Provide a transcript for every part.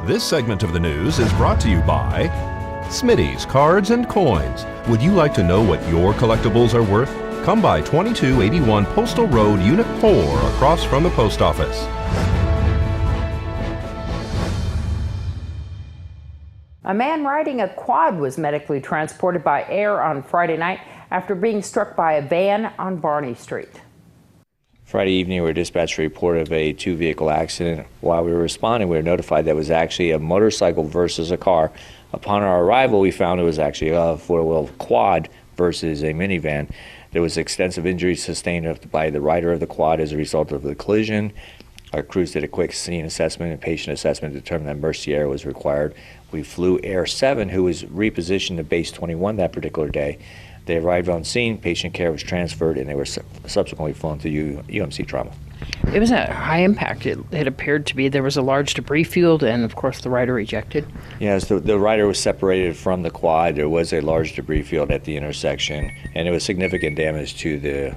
This segment of the news is brought to you by Smitty's Cards and Coins. Would you like to know what your collectibles are worth? Come by 2281 Postal Road, Unit 4, across from the post office. A man riding a quad was medically transported by air on Friday night after being struck by a van on Barney Street. Friday evening, we were dispatched a report of a two-vehicle accident. While we were responding, we were notified that it was actually a motorcycle versus a car. Upon our arrival, we found it was actually a four-wheel quad versus a minivan. There was extensive injuries sustained by the rider of the quad as a result of the collision. Our crews did a quick scene assessment and patient assessment to determine that emergency air was required. We flew Air 7, who was repositioned to Base 21 that particular day. They arrived on scene, patient care was transferred, and they were subsequently flown to UMC trauma. It was a high impact. It appeared to be. There was a large debris field, and of course the rider ejected. Yes, the rider was separated from the quad. There was a large debris field at the intersection, and there was significant damage to the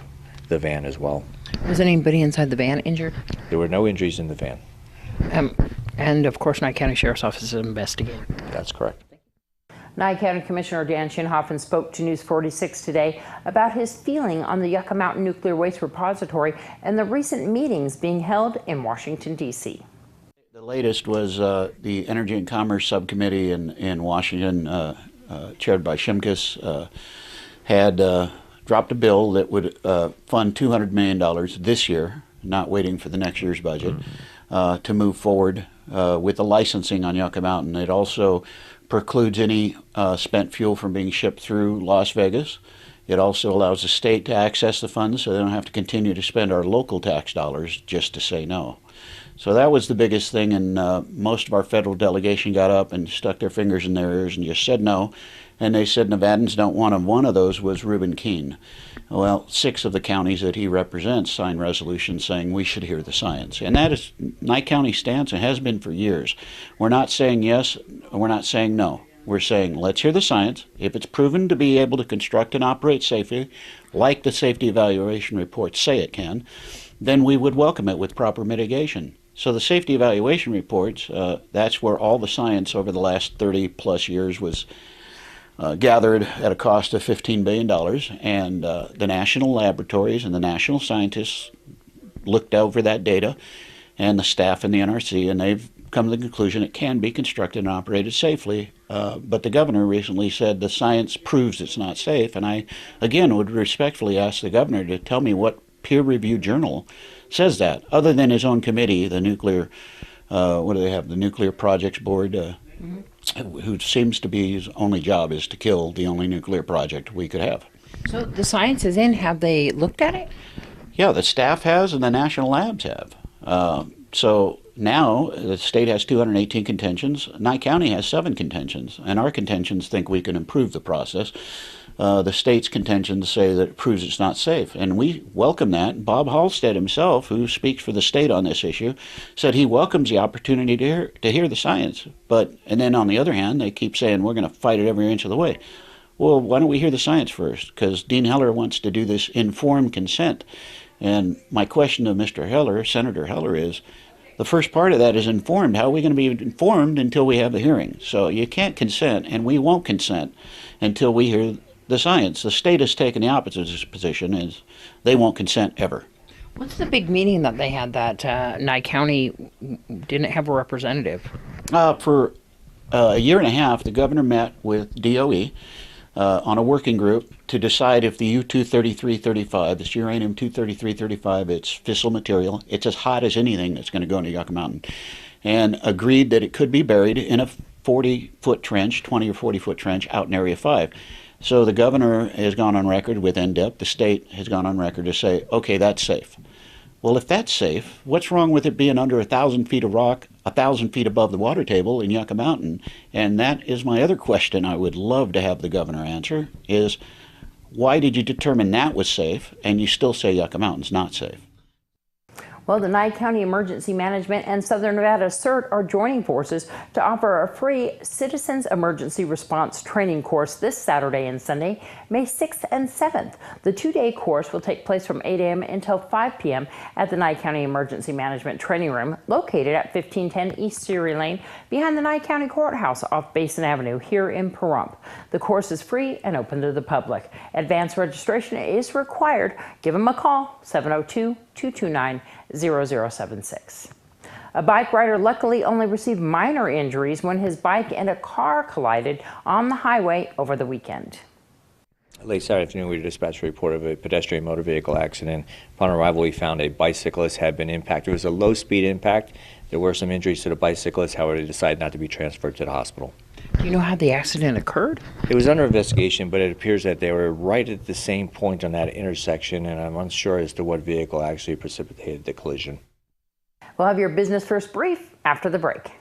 van as well. Was anybody inside the van injured? There were no injuries in the van. And of course, Nye County Sheriff's Office is investigating. That's correct. Nye County Commissioner Dan Schinhofen spoke to News 46 today about his feeling on the Yucca Mountain Nuclear Waste Repository and the recent meetings being held in Washington, D.C. The latest was the Energy and Commerce Subcommittee in Washington, chaired by Shimkus, had dropped a bill that would fund $200 million this year, not waiting for the next year's budget, to move forward with the licensing on Yucca Mountain. It also precludes any spent fuel from being shipped through Las Vegas. It also allows the state to access the funds so they don't have to continue to spend our local tax dollars just to say no. So that was the biggest thing, and most of our federal delegation got up and stuck their fingers in their ears and just said no. And they said Nevadans don't want them. One of those was Reuben Keene. Well, 6 of the counties that he represents signed resolutions saying we should hear the science. And that is Nye County's stance and has been for years. We're not saying yes, we're not saying no. We're saying let's hear the science. If it's proven to be able to construct and operate safely, like the safety evaluation reports say it can, then we would welcome it with proper mitigation. So the safety evaluation reports, that's where all the science over the last 30 plus years was gathered at a cost of $15 billion, and the national laboratories and the national scientists looked over that data, and the staff in the NRC, and they've come to the conclusion it can be constructed and operated safely. But the governor recently said the science proves it's not safe, and I, again, would respectfully ask the governor to tell me what peer-reviewed journal says that, other than his own committee, the nuclear, what do they have, the Nuclear Projects Board, who seems to be his only job is to kill the only nuclear project we could have. So the science is in. Have they looked at it? Yeah, the staff has and the national labs have. So now the state has 218 contentions. Nye County has 7 contentions, and our contentions think we can improve the process. The state's contentions say that it proves it's not safe, and we welcome that. Bob Halstead himself, who speaks for the state on this issue, said he welcomes the opportunity to hear the science. And then on the other hand, they keep saying we're going to fight it every inch of the way. Well, why don't we hear the science first? Because Dean Heller wants to do this informed consent. And my question to Mr. Heller, Senator Heller, is the first part of that is informed. How are we going to be informed until we have the hearing? So you can't consent, and we won't consent until we hear the science. The state has taken the opposite position, is they won't consent ever. What's the big meeting that they had that Nye County didn't have a representative? For a year and a half, the governor met with DOE on a working group to decide if the U-233-35, this uranium-233-35, it's fissile material, it's as hot as anything that's going to go into Yucca Mountain, and agreed that it could be buried in a 40-foot trench, 20 or 40-foot trench out in Area 5. So the governor has gone on record with NDEP, the state has gone on record to say, okay, that's safe. Well, if that's safe, what's wrong with it being under 1,000 feet of rock, 1,000 feet above the water table in Yucca Mountain? And that is my other question I would love to have the governor answer, is why did you determine that was safe and you still say Yucca Mountain's not safe? Well, the Nye County Emergency Management and Southern Nevada CERT are joining forces to offer a free Citizens Emergency Response Training course this Saturday and Sunday, May 6th and 7th. The two-day course will take place from 8 a.m. until 5 p.m. at the Nye County Emergency Management Training Room, located at 1510 East Seary Lane, behind the Nye County Courthouse off Basin Avenue here in Pahrump. The course is free and open to the public. Advanced registration is required. Give them a call, 702-229-0076. A bike rider luckily only received minor injuries when his bike and a car collided on the highway over the weekend. Late Saturday afternoon, we dispatched a report of a pedestrian motor vehicle accident. Upon arrival, we found a bicyclist had been impacted. It was a low-speed impact. There were some injuries to the bicyclist. However, they decided not to be transferred to the hospital. Do you know how the accident occurred? It was under investigation, but it appears that they were right at the same point on that intersection, and I'm unsure as to what vehicle actually precipitated the collision. We'll have your Business First brief after the break.